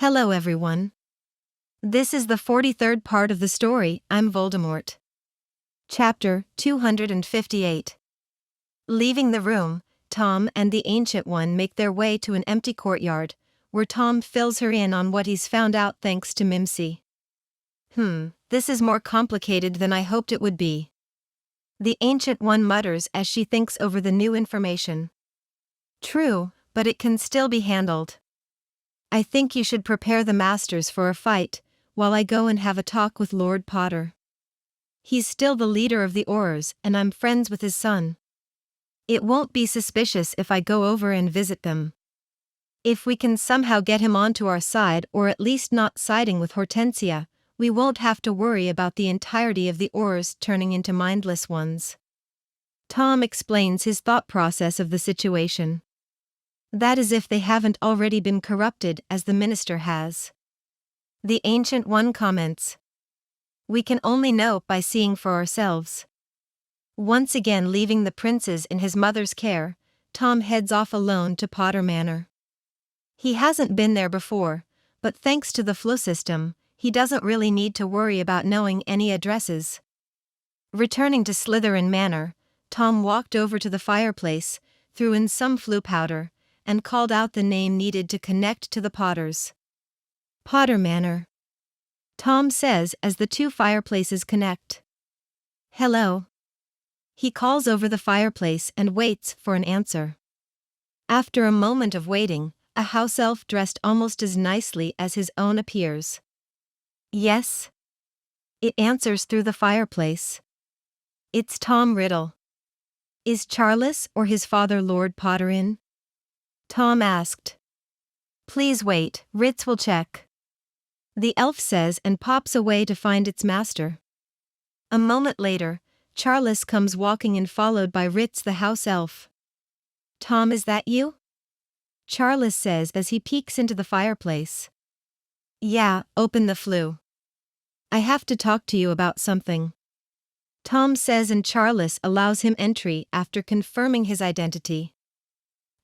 Hello everyone. This is the 43rd part of the story, I'm Vōldēmōrt. Chapter 258. Leaving the room, Tom and the Ancient One make their way to an empty courtyard, where Tom fills her in on what he's found out thanks to Mimsy. This is more complicated than I hoped it would be. The Ancient One mutters as she thinks over the new information. True, but it can still be handled. I think you should prepare the masters for a fight, while I go and have a talk with Lord Pōttēr. He's still the leader of the Aurors, and I'm friends with his son. It won't be suspicious if I go over and visit them. If we can somehow get him onto our side, or at least not siding with Hortensia, we won't have to worry about the entirety of the Aurors turning into mindless ones. Tom explains his thought process of the situation. That is if they haven't already been corrupted as the minister has. The Ancient One comments. We can only know by seeing for ourselves. Once again leaving the princes in his mother's care, Tom heads off alone to Pōttēr Manor. He hasn't been there before, but thanks to the flow system, he doesn't really need to worry about knowing any addresses. Returning to Slytherin Manor, Tom walked over to the fireplace, threw in some flue powder, and called out the name needed to connect to the Pōttērs. Pōttēr Manor. Tom says as the two fireplaces connect. Hello. He calls over the fireplace and waits for an answer. After a moment of waiting, a house elf dressed almost as nicely as his own appears. Yes? It answers through the fireplace. It's Tom Riddle. Is Charles or his father Lord Pōttēr in? Tom asked. Please wait, Ritz will check. The elf says and pops away to find its master. A moment later, Charles comes walking in followed by Ritz the house elf. Tom, is that you? Charles says as he peeks into the fireplace. Yeah, open the flue. I have to talk to you about something. Tom says and Charles allows him entry after confirming his identity.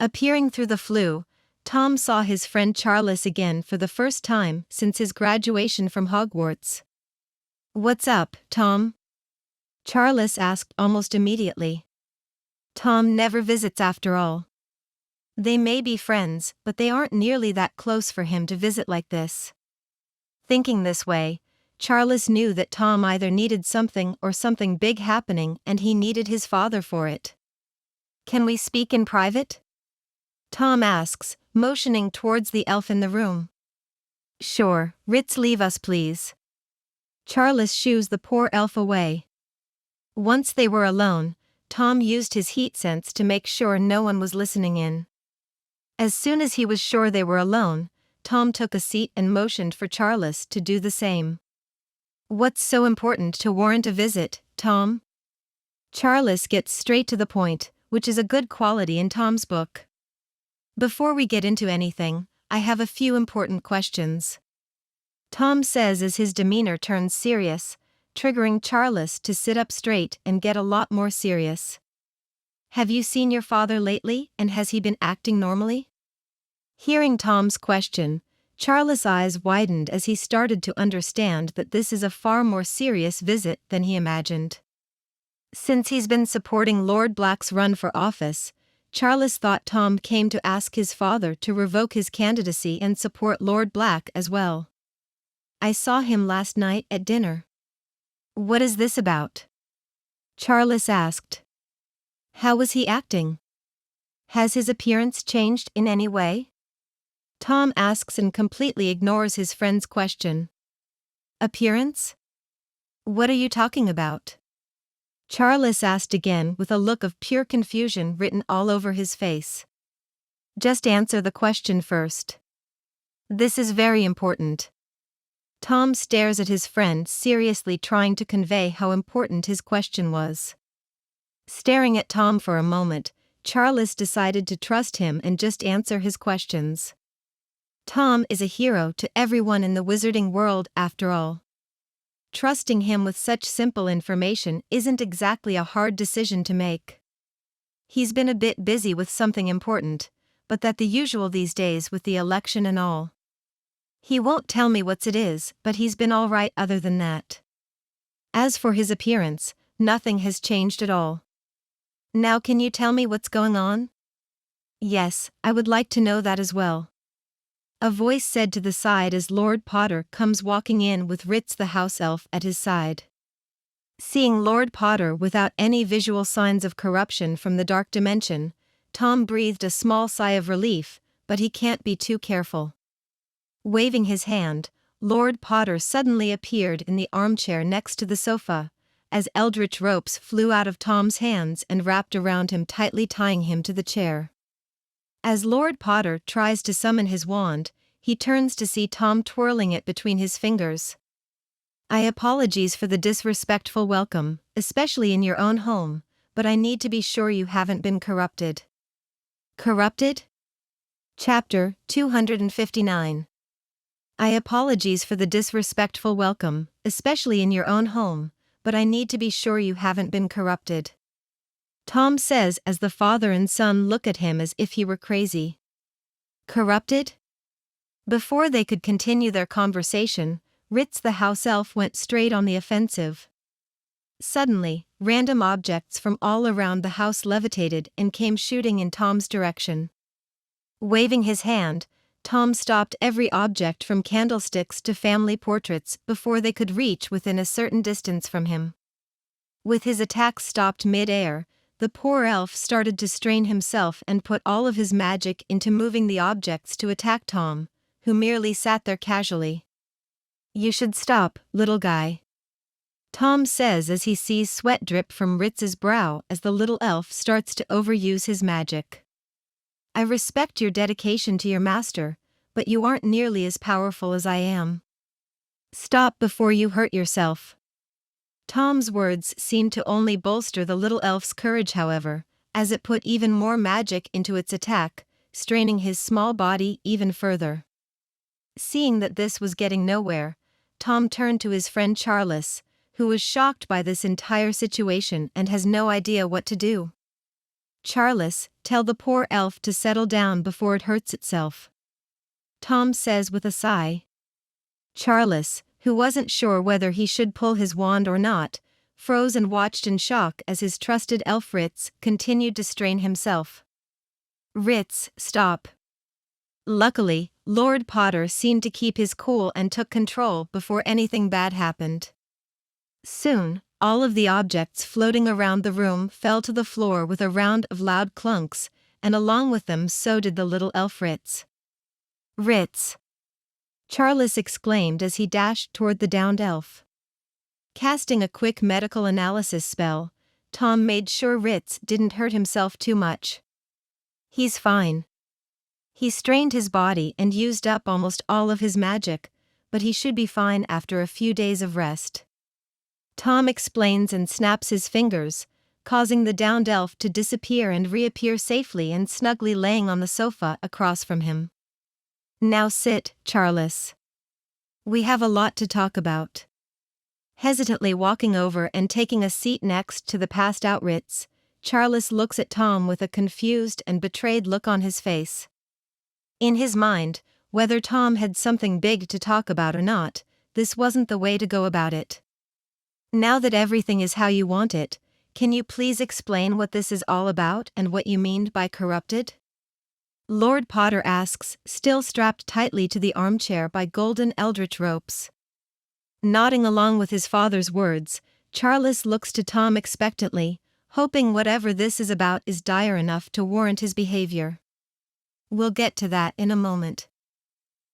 Appearing through the flue, Tom saw his friend Charles again for the first time since his graduation from Hogwarts. What's up, Tom? Charles asked almost immediately. Tom never visits after all. They may be friends, but they aren't nearly that close for him to visit like this. Thinking this way, Charles knew that Tom either needed something or something big happening and he needed his father for it. Can we speak in private? Tom asks, motioning towards the elf in the room. Sure, Ritz, leave us please. Charles shoos the poor elf away. Once they were alone, Tom used his heat sense to make sure no one was listening in. As soon as he was sure they were alone, Tom took a seat and motioned for Charles to do the same. What's so important to warrant a visit, Tom? Charles gets straight to the point, which is a good quality in Tom's book. Before we get into anything, I have a few important questions. Tom says as his demeanor turns serious, triggering Charles to sit up straight and get a lot more serious. Have you seen your father lately, and has he been acting normally? Hearing Tom's question, Charles' eyes widened as he started to understand that this is a far more serious visit than he imagined. Since he's been supporting Lord Black's run for office, Charles thought Tom came to ask his father to revoke his candidacy and support Lord Black as well. I saw him last night at dinner. What is this about? Charles asked. How was he acting? Has his appearance changed in any way? Tom asks and completely ignores his friend's question. Appearance? What are you talking about? Charles asked again with a look of pure confusion written all over his face. Just answer the question first. This is very important. Tom stares at his friend, seriously trying to convey how important his question was. Staring at Tom for a moment, Charles decided to trust him and just answer his questions. Tom is a hero to everyone in the wizarding world after all. Trusting him with such simple information isn't exactly a hard decision to make. He's been a bit busy with something important, but that's the usual these days with the election and all. He won't tell me what's it is, but he's been all right other than that. As for his appearance, nothing has changed at all. Now can you tell me what's going on? Yes, I would like to know that as well. A voice said to the side as Lord Pōttēr comes walking in with Ritz the house elf at his side. Seeing Lord Pōttēr without any visual signs of corruption from the dark dimension, Tom breathed a small sigh of relief, but he can't be too careful. Waving his hand, Lord Pōttēr suddenly appeared in the armchair next to the sofa, as eldritch ropes flew out of Tom's hands and wrapped around him, tightly tying him to the chair. As Lord Pōttēr tries to summon his wand, he turns to see Tom twirling it between his fingers. I apologize for the disrespectful welcome, especially in your own home, but I need to be sure you haven't been corrupted. Corrupted? Chapter 259. I apologize for the disrespectful welcome, especially in your own home, but I need to be sure you haven't been corrupted. Tom says as the father and son look at him as if he were crazy. Corrupted? Before they could continue their conversation, Ritz the house elf went straight on the offensive. Suddenly, random objects from all around the house levitated and came shooting in Tom's direction. Waving his hand, Tom stopped every object from candlesticks to family portraits before they could reach within a certain distance from him. With his attack stopped mid-air, the poor elf started to strain himself and put all of his magic into moving the objects to attack Tom, who merely sat there casually. You should stop, little guy. Tom says as he sees sweat drip from Ritz's brow as the little elf starts to overuse his magic. I respect your dedication to your master, but you aren't nearly as powerful as I am. Stop before you hurt yourself. Tom's words seemed to only bolster the little elf's courage, however, as it put even more magic into its attack, straining his small body even further. Seeing that this was getting nowhere, Tom turned to his friend Charles, who was shocked by this entire situation and has no idea what to do. Charles, tell the poor elf to settle down before it hurts itself. Tom says with a sigh. Charles, who wasn't sure whether he should pull his wand or not, froze and watched in shock as his trusted elf Ritz continued to strain himself. Ritz, stop. Luckily, Lord Pōttēr seemed to keep his cool and took control before anything bad happened. Soon, all of the objects floating around the room fell to the floor with a round of loud clunks, and along with them so did the little elf Ritz. Ritz! Charles exclaimed as he dashed toward the downed elf. Casting a quick medical analysis spell, Tom made sure Ritz didn't hurt himself too much. He's fine. He strained his body and used up almost all of his magic, but he should be fine after a few days of rest. Tom explains and snaps his fingers, causing the downed elf to disappear and reappear safely and snugly laying on the sofa across from him. Now sit, Charles. We have a lot to talk about. Hesitantly walking over and taking a seat next to the passed out Ritz, Charles looks at Tom with a confused and betrayed look on his face. In his mind, whether Tom had something big to talk about or not, this wasn't the way to go about it. Now that everything is how you want it, can you please explain what this is all about and what you mean by corrupted? Lord Pōttēr asks, still strapped tightly to the armchair by golden eldritch ropes. Nodding along with his father's words, Charles looks to Tom expectantly, hoping whatever this is about is dire enough to warrant his behavior. We'll get to that in a moment.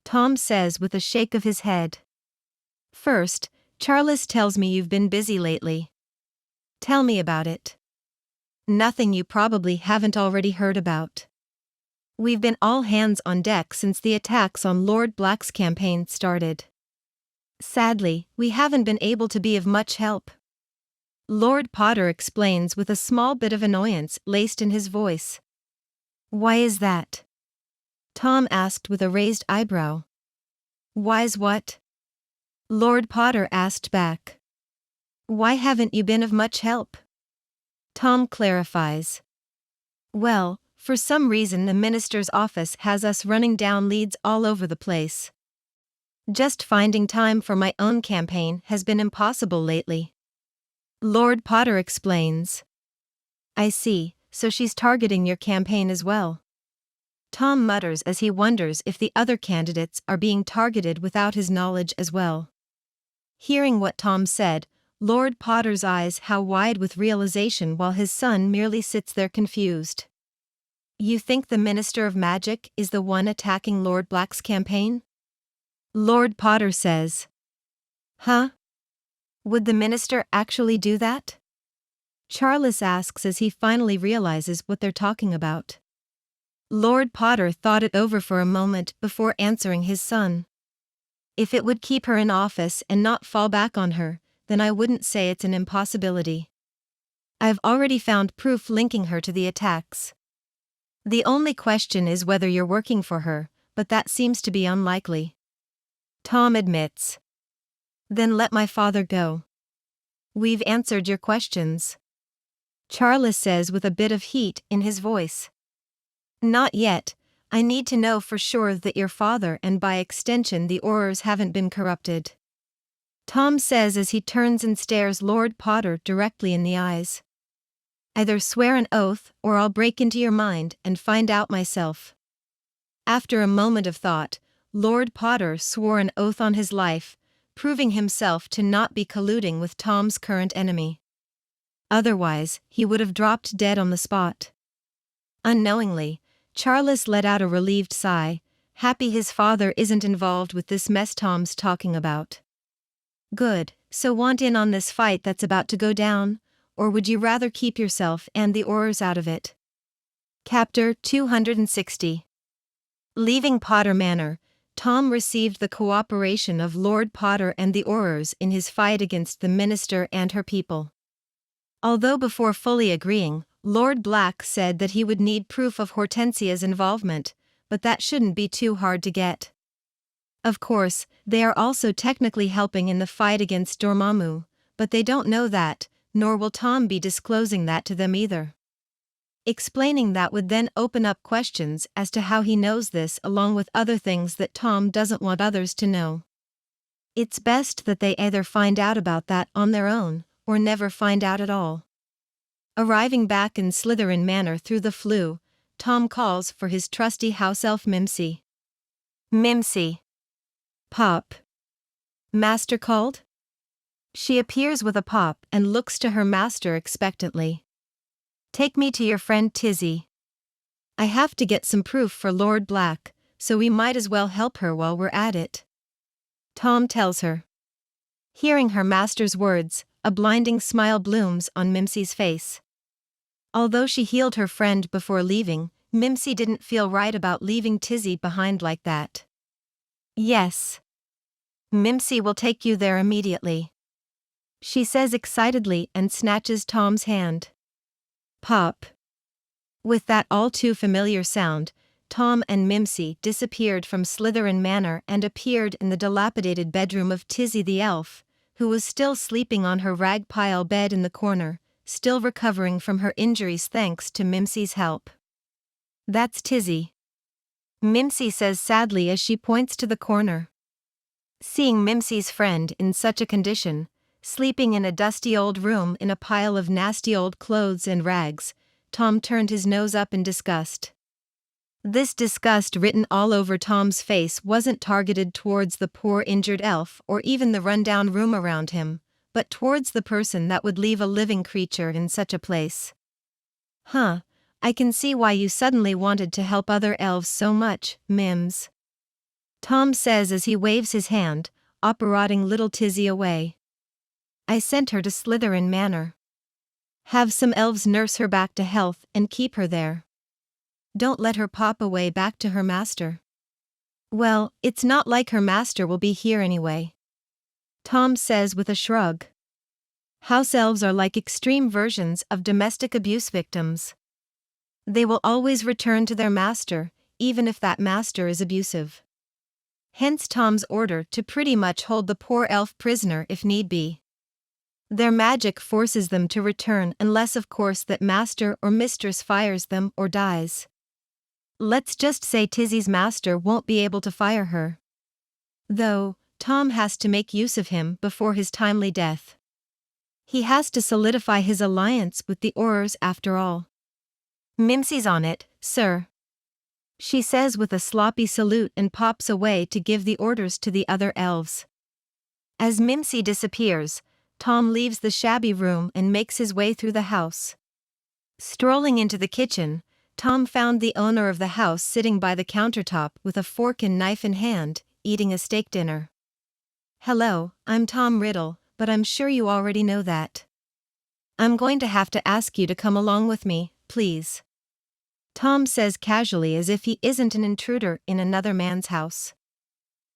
Tom says with a shake of his head. First, Charles tells me you've been busy lately. Tell me about it. Nothing you probably haven't already heard about. We've been all hands on deck since the attacks on Lord Black's campaign started. Sadly, we haven't been able to be of much help. Lord Pōttēr explains with a small bit of annoyance laced in his voice. Why is that? Tom asked with a raised eyebrow. Why's what? Lord Pōttēr asked back. Why haven't you been of much help? Tom clarifies. Well, for some reason the minister's office has us running down leads all over the place. Just finding time for my own campaign has been impossible lately. Lord Pōttēr explains. I see, so she's targeting your campaign as well. Tom mutters as he wonders if the other candidates are being targeted without his knowledge as well. Hearing what Tom said, Lord Pōttēr's eyes how wide with realization while his son merely sits there confused. You think the Minister of Magic is the one attacking Lord Black's campaign? Lord Pōttēr says. Huh? Would the minister actually do that? Charles asks as he finally realizes what they're talking about. Lord Pōttēr thought it over for a moment before answering his son. If it would keep her in office and not fall back on her, then I wouldn't say it's an impossibility. I've already found proof linking her to the attacks. The only question is whether you're working for her, but that seems to be unlikely. Tom admits. Then let my father go. We've answered your questions. Charles says with a bit of heat in his voice. Not yet. I need to know for sure that your father and by extension the Aurors haven't been corrupted. Tom says as he turns and stares Lord Pōttēr directly in the eyes. Either swear an oath or I'll break into your mind and find out myself. After a moment of thought, Lord Pōttēr swore an oath on his life, proving himself to not be colluding with Tom's current enemy. Otherwise, he would have dropped dead on the spot. Unknowingly, Charles let out a relieved sigh, happy his father isn't involved with this mess Tom's talking about. Good, so want in on this fight that's about to go down, or would you rather keep yourself and the Aurors out of it? Chapter 260. Leaving Pōttēr Manor, Tom received the cooperation of Lord Pōttēr and the Aurors in his fight against the minister and her people. Although before fully agreeing, Lord Black said that he would need proof of Hortensia's involvement, but that shouldn't be too hard to get. Of course, they are also technically helping in the fight against Dormammu, but they don't know that, nor will Tom be disclosing that to them either. Explaining that would then open up questions as to how he knows this along with other things that Tom doesn't want others to know. It's best that they either find out about that on their own, or never find out at all. Arriving back in Slytherin Manor through the flue, Tom calls for his trusty house elf Mimsy. Mimsy. Pop. Master called? She appears with a pop and looks to her master expectantly. Take me to your friend Tizzy. I have to get some proof for Lord Black, so we might as well help her while we're at it. Tom tells her. Hearing her master's words, a blinding smile blooms on Mimsy's face. Although she healed her friend before leaving, Mimsy didn't feel right about leaving Tizzy behind like that. Yes. Mimsy will take you there immediately. She says excitedly and snatches Tom's hand. Pop. With that all too familiar sound, Tom and Mimsy disappeared from Slytherin Manor and appeared in the dilapidated bedroom of Tizzy the elf, who was still sleeping on her rag pile bed in the corner, still recovering from her injuries thanks to Mimsy's help. That's Tizzy. Mimsy says sadly as she points to the corner. Seeing Mimsy's friend in such a condition, sleeping in a dusty old room in a pile of nasty old clothes and rags, Tom turned his nose up in disgust. This disgust written all over Tom's face wasn't targeted towards the poor injured elf or even the rundown room around him, but towards the person that would leave a living creature in such a place. Huh, I can see why you suddenly wanted to help other elves so much, Mims. Tom says as he waves his hand, operating little Tizzy away. I sent her to Slytherin Manor. Have some elves nurse her back to health and keep her there. Don't let her pop away back to her master. Well, it's not like her master will be here anyway. Tom says with a shrug. House elves are like extreme versions of domestic abuse victims. They will always return to their master, even if that master is abusive. Hence Tom's order to pretty much hold the poor elf prisoner if need be. Their magic forces them to return unless of course that master or mistress fires them or dies. Let's just say Tizzy's master won't be able to fire her. Though, Tom has to make use of him before his timely death. He has to solidify his alliance with the Aurors after all. "Mimsey's on it, sir," she says with a sloppy salute and pops away to give the orders to the other elves. As Mimsey disappears, Tom leaves the shabby room and makes his way through the house. Strolling into the kitchen, Tom found the owner of the house sitting by the countertop with a fork and knife in hand, eating a steak dinner. "Hello, I'm Tom Riddle, but I'm sure you already know that. I'm going to have to ask you to come along with me, please," Tom says casually as if he isn't an intruder in another man's house.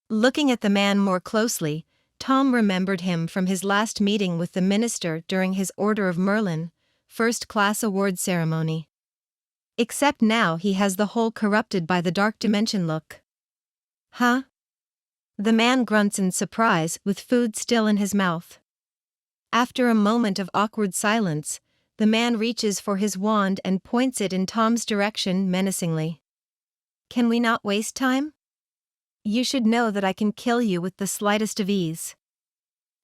Looking at the man more closely, Tom remembered him from his last meeting with the minister during his Order of Merlin, first-class award ceremony. Except now he has the whole corrupted by the dark dimension look. "Huh?" The man grunts in surprise with food still in his mouth. After a moment of awkward silence, the man reaches for his wand and points it in Tom's direction menacingly. "Can we not waste time? You should know that I can kill you with the slightest of ease.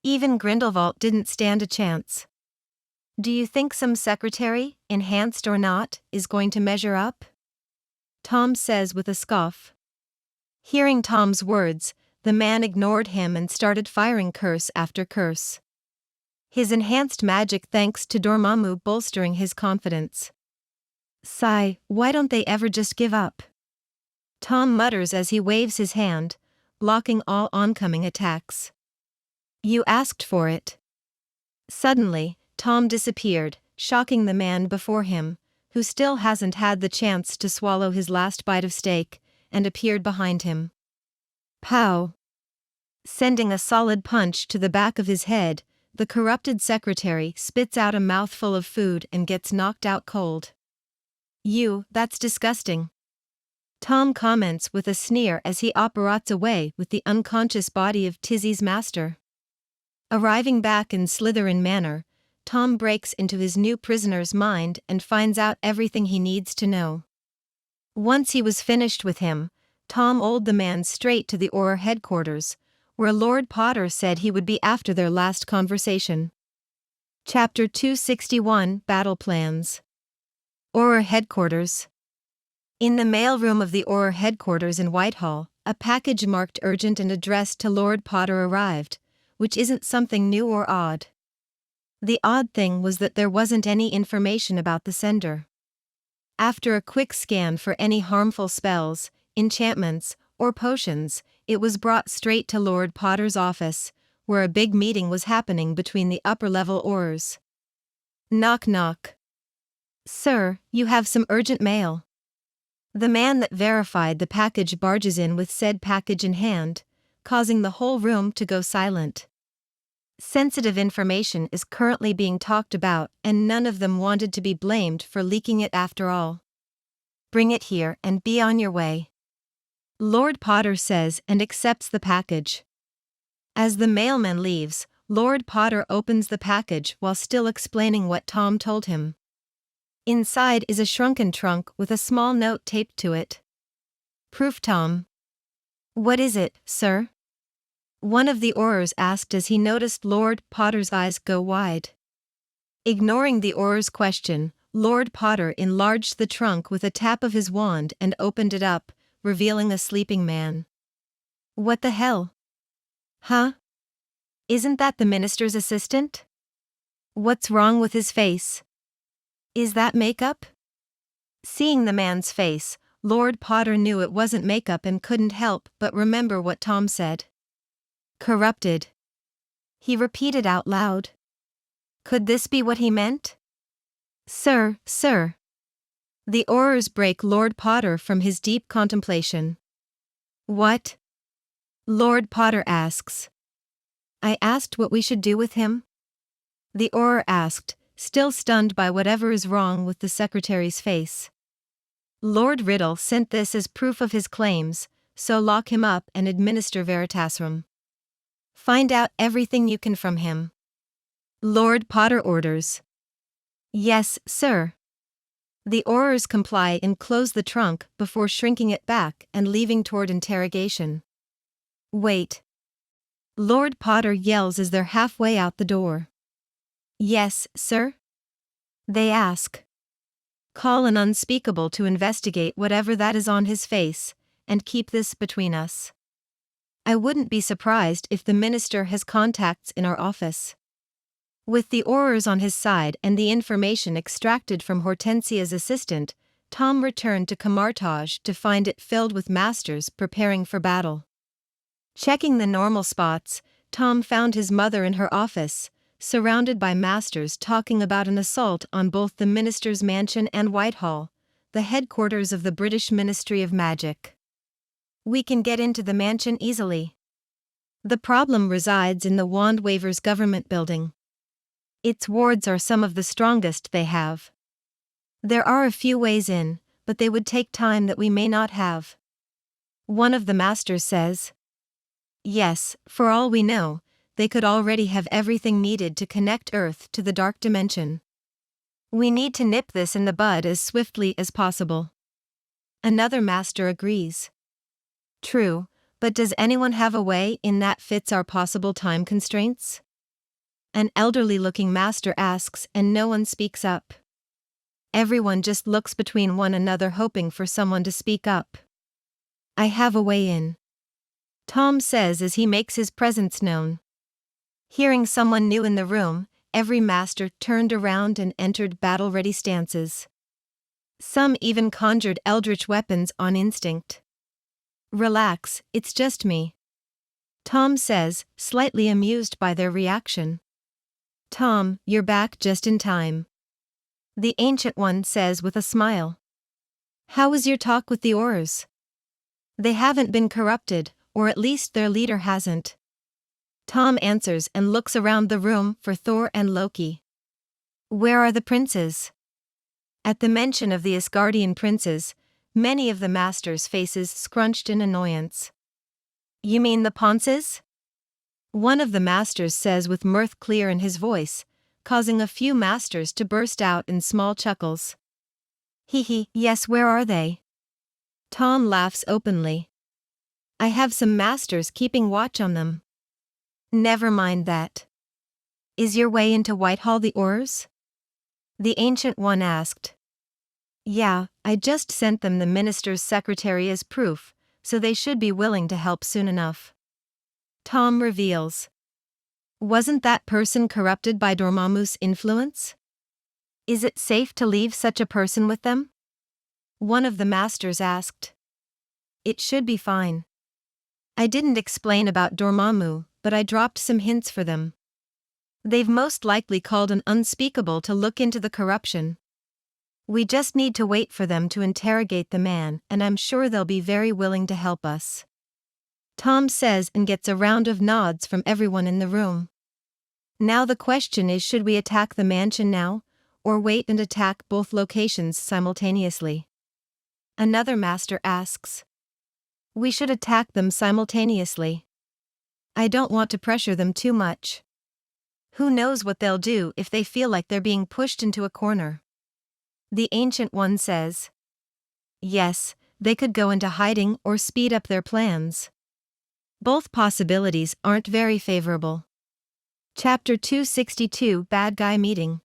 Even Grindelwald didn't stand a chance. Do you think some secretary, enhanced or not, is going to measure up?" Tom says with a scoff. Hearing Tom's words, the man ignored him and started firing curse after curse. His enhanced magic thanks to Dormammu bolstering his confidence. "Sigh, why don't they ever just give up?" Tom mutters as he waves his hand, blocking all oncoming attacks. "You asked for it." Suddenly, Tom disappeared, shocking the man before him, who still hasn't had the chance to swallow his last bite of steak, and appeared behind him. Pow! Sending a solid punch to the back of his head, the corrupted secretary spits out a mouthful of food and gets knocked out cold. That's disgusting," Tom comments with a sneer as he operates away with the unconscious body of Tizzy's master. Arriving back in Slytherin Manor, Tom breaks into his new prisoner's mind and finds out everything he needs to know. Once he was finished with him, Tom oled the man straight to the Auror headquarters, where Lord Pōttēr said he would be after their last conversation. Chapter 261 Battle Plans. Auror Headquarters. In the mailroom of the Auror headquarters in Whitehall, a package marked urgent and addressed to Lord Pōttēr arrived, which isn't something new or odd. The odd thing was that there wasn't any information about the sender. After a quick scan for any harmful spells, enchantments, or potions, it was brought straight to Lord Pōttēr's office, where a big meeting was happening between the upper-level Aurors. Knock knock. "Sir, you have some urgent mail." The man that verified the package barges in with said package in hand, causing the whole room to go silent. Sensitive information is currently being talked about and none of them wanted to be blamed for leaking it after all. "Bring it here and be on your way," Lord Pōttēr says and accepts the package. As the mailman leaves, Lord Pōttēr opens the package while still explaining what Tom told him. Inside is a shrunken trunk with a small note taped to it. "Proof, Tom." "What is it, sir?" one of the Aurors asked as he noticed Lord Pōttēr's eyes go wide. Ignoring the Auror's question, Lord Pōttēr enlarged the trunk with a tap of his wand and opened it up, revealing a sleeping man. "What the hell? Huh? Isn't that the minister's assistant? What's wrong with his face? Is that makeup?" Seeing the man's face, Lord Pōttēr knew it wasn't makeup and couldn't help but remember what Tom said. "Corrupted," he repeated out loud. Could this be what he meant? Sir. The Aurors break Lord Pōttēr from his deep contemplation. "What?" Lord Pōttēr asks. "I asked what we should do with him?" The Auror asked, still stunned by whatever is wrong with the secretary's face. Lord Riddle sent this as proof of his claims, so lock him up and administer Veritasrum. Find out everything you can from him. Lord Pōttēr orders. "Yes, sir." The Aurors comply and close the trunk before shrinking it back and leaving toward interrogation. "Wait. Lord Pōttēr yells as they're halfway out the door. Yes, sir? They ask. Call an unspeakable to investigate whatever that is on his face, and keep this between us. I wouldn't be surprised if the minister has contacts in our office. With the Aurors on his side and the information extracted from Hortensia's assistant, Tom returned to Kamar-Taj to find it filled with masters preparing for battle. Checking the normal spots, Tom found his mother in her office, surrounded by masters talking about an assault on both the minister's mansion and Whitehall, the headquarters of the British Ministry of Magic. We can get into the mansion easily. The problem resides in the Wandwaver's government building. Its wards are some of the strongest they have. There are a few ways in, but they would take time that we may not have. One of the masters says. Yes, for all we know, they could already have everything needed to connect Earth to the dark dimension. We need to nip this in the bud as swiftly as possible. Another master agrees. True, but does anyone have a way in that fits our possible time constraints? An elderly-looking master asks and no one speaks up. Everyone just looks between one another hoping for someone to speak up. I have a way in. Tom says as he makes his presence known. Hearing someone new in the room, every master turned around and entered battle-ready stances. Some even conjured eldritch weapons on instinct. Relax, it's just me. Tom says, slightly amused by their reaction. Tom, you're back just in time. The Ancient One says with a smile. How was your talk with the Aurors? They haven't been corrupted, or at least their leader hasn't. Tom answers and looks around the room for Thor and Loki. Where are the princes? At the mention of the Asgardian princes, many of the masters' faces scrunched in annoyance. You mean the Ponces? One of the masters says with mirth clear in his voice, causing a few masters to burst out in small chuckles. Hee, yes, where are they? Tom laughs openly. I have some masters keeping watch on them. Never mind that. Is your way into Whitehall the Aurors? The Ancient One asked. Yeah, I just sent them the minister's secretary as proof, so they should be willing to help soon enough. Tom reveals. Wasn't that person corrupted by Dormammu's influence? Is it safe to leave such a person with them? One of the masters asked. It should be fine. I didn't explain about Dormammu, but I dropped some hints for them. They've most likely called an unspeakable to look into the corruption. We just need to wait for them to interrogate the man, and I'm sure they'll be very willing to help us. Tom says and gets a round of nods from everyone in the room. Now the question is, should we attack the mansion now, or wait and attack both locations simultaneously? Another master asks. We should attack them simultaneously. I don't want to pressure them too much. Who knows what they'll do if they feel like they're being pushed into a corner? The Ancient One says. Yes, they could go into hiding or speed up their plans. Both possibilities aren't very favorable. Chapter 262 Bad Guy Meeting.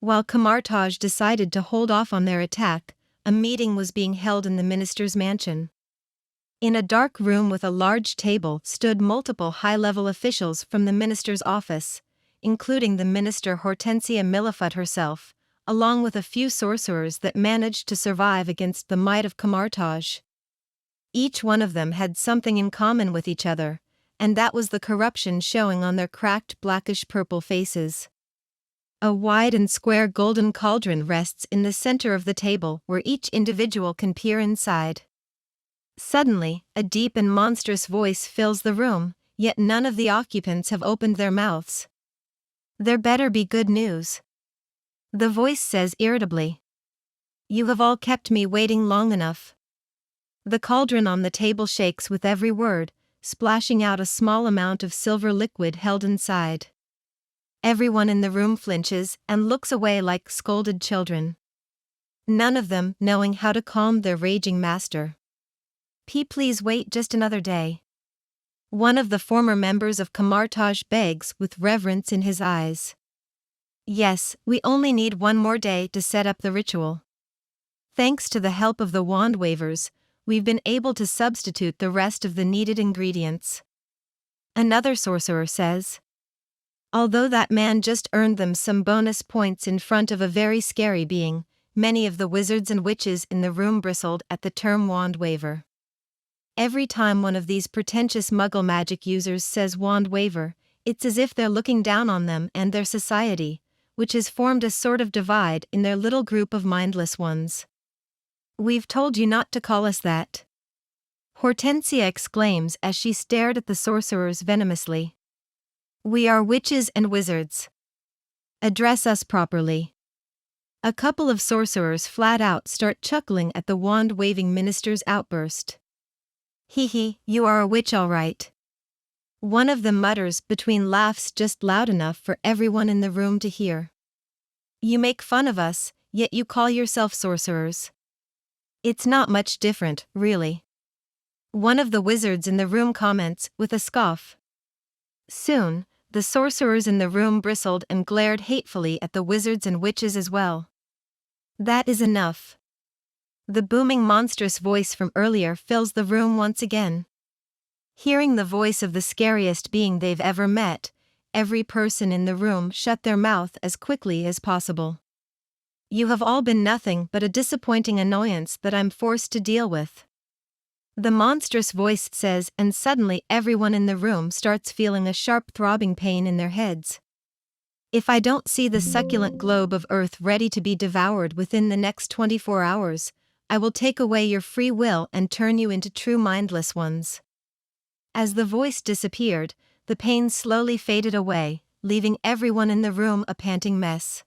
While Kamar-Taj decided to hold off on their attack, a meeting was being held in the minister's mansion. In a dark room with a large table stood multiple high-level officials from the minister's office, including the minister Hortensia Millifut herself, along with a few sorcerers that managed to survive against the might of Kamar-Taj. Each one of them had something in common with each other, and that was the corruption showing on their cracked blackish-purple faces. A wide and square golden cauldron rests in the center of the table where each individual can peer inside. Suddenly, a deep and monstrous voice fills the room, yet none of the occupants have opened their mouths. There better be good news. The voice says irritably. You have all kept me waiting long enough. The cauldron on the table shakes with every word, splashing out a small amount of silver liquid held inside. Everyone in the room flinches and looks away like scolded children. None of them knowing how to calm their raging master. Please wait just another day. One of the former members of Kamar-Taj begs with reverence in his eyes. Yes, we only need one more day to set up the ritual. Thanks to the help of the wand wavers, we've been able to substitute the rest of the needed ingredients. Another sorcerer says. Although that man just earned them some bonus points in front of a very scary being, many of the wizards and witches in the room bristled at the term wand waver. Every time one of these pretentious muggle magic users says wand waver, it's as if they're looking down on them and their society, which has formed a sort of divide in their little group of mindless ones. We've told you not to call us that. Hortensia exclaims as she stared at the sorcerers venomously. We are witches and wizards. Address us properly. A couple of sorcerers flat out start chuckling at the wand-waving minister's outburst. Hee, you are a witch all right. One of them mutters between laughs just loud enough for everyone in the room to hear. You make fun of us, yet you call yourself sorcerers. It's not much different, really. One of the wizards in the room comments with a scoff. Soon, the sorcerers in the room bristled and glared hatefully at the wizards and witches as well. That is enough. The booming monstrous voice from earlier fills the room once again. Hearing the voice of the scariest being they've ever met, every person in the room shut their mouth as quickly as possible. You have all been nothing but a disappointing annoyance that I'm forced to deal with. The monstrous voice says, and suddenly everyone in the room starts feeling a sharp throbbing pain in their heads. If I don't see the succulent globe of earth ready to be devoured within the next 24 hours, I will take away your free will and turn you into true mindless ones. As the voice disappeared, the pain slowly faded away, leaving everyone in the room a panting mess.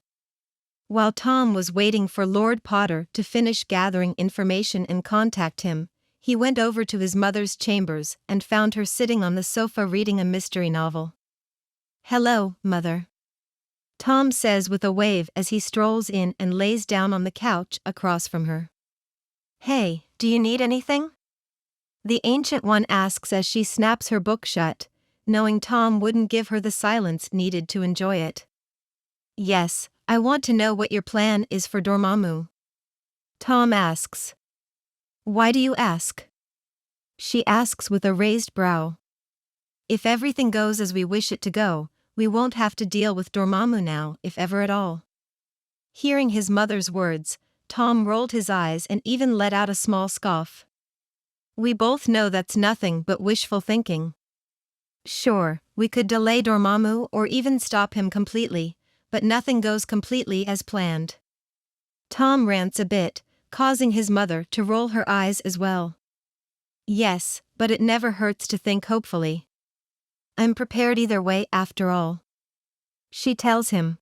While Tom was waiting for Lord Pōttēr to finish gathering information and contact him, he went over to his mother's chambers and found her sitting on the sofa reading a mystery novel. Hello, Mother. Tom says with a wave as he strolls in and lays down on the couch across from her. Hey, do you need anything? The Ancient One asks as she snaps her book shut, knowing Tom wouldn't give her the silence needed to enjoy it. Yes, I want to know what your plan is for Dormammu. Tom asks. Why do you ask? She asks with a raised brow. If everything goes as we wish it to go, we won't have to deal with Dormammu now, if ever at all. Hearing his mother's words, Tom rolled his eyes and even let out a small scoff. We both know that's nothing but wishful thinking. Sure, we could delay Dormammu or even stop him completely, but nothing goes completely as planned. Tom rants a bit, causing his mother to roll her eyes as well. Yes, but it never hurts to think hopefully. I'm prepared either way after all. She tells him.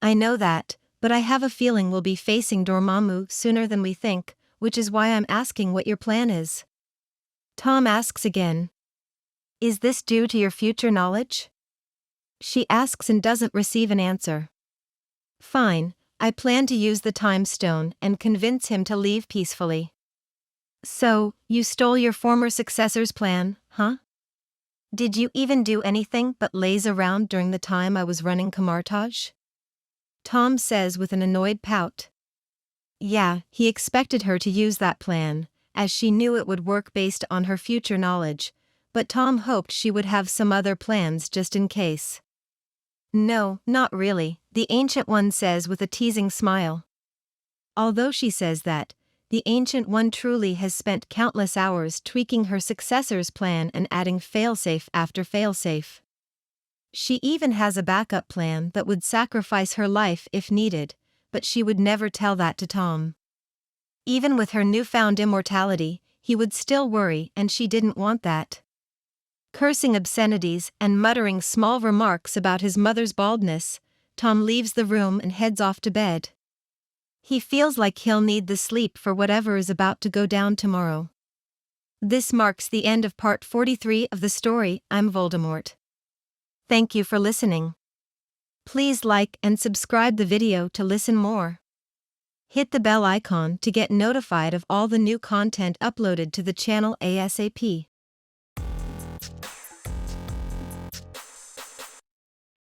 I know that, but I have a feeling we'll be facing Dormammu sooner than we think, which is why I'm asking what your plan is. Tom asks again. Is this due to your future knowledge? She asks and doesn't receive an answer. Fine, I plan to use the time stone and convince him to leave peacefully. So, you stole your former successor's plan, huh? Did you even do anything but laze around during the time I was running Kamar-Taj? Tom says with an annoyed pout. Yeah, he expected her to use that plan, as she knew it would work based on her future knowledge, but Tom hoped she would have some other plans just in case. No, not really, the Ancient One says with a teasing smile. Although she says that, the Ancient One truly has spent countless hours tweaking her successor's plan and adding failsafe after failsafe. She even has a backup plan that would sacrifice her life if needed, but she would never tell that to Tom. Even with her newfound immortality, he would still worry, and she didn't want that. Cursing obscenities and muttering small remarks about his mother's baldness, Tom leaves the room and heads off to bed. He feels like he'll need the sleep for whatever is about to go down tomorrow. This marks the end of part 43 of the story, I'm Vōldēmōrt. Thank you for listening. Please like and subscribe the video to listen more. Hit the bell icon to get notified of all the new content uploaded to the channel ASAP.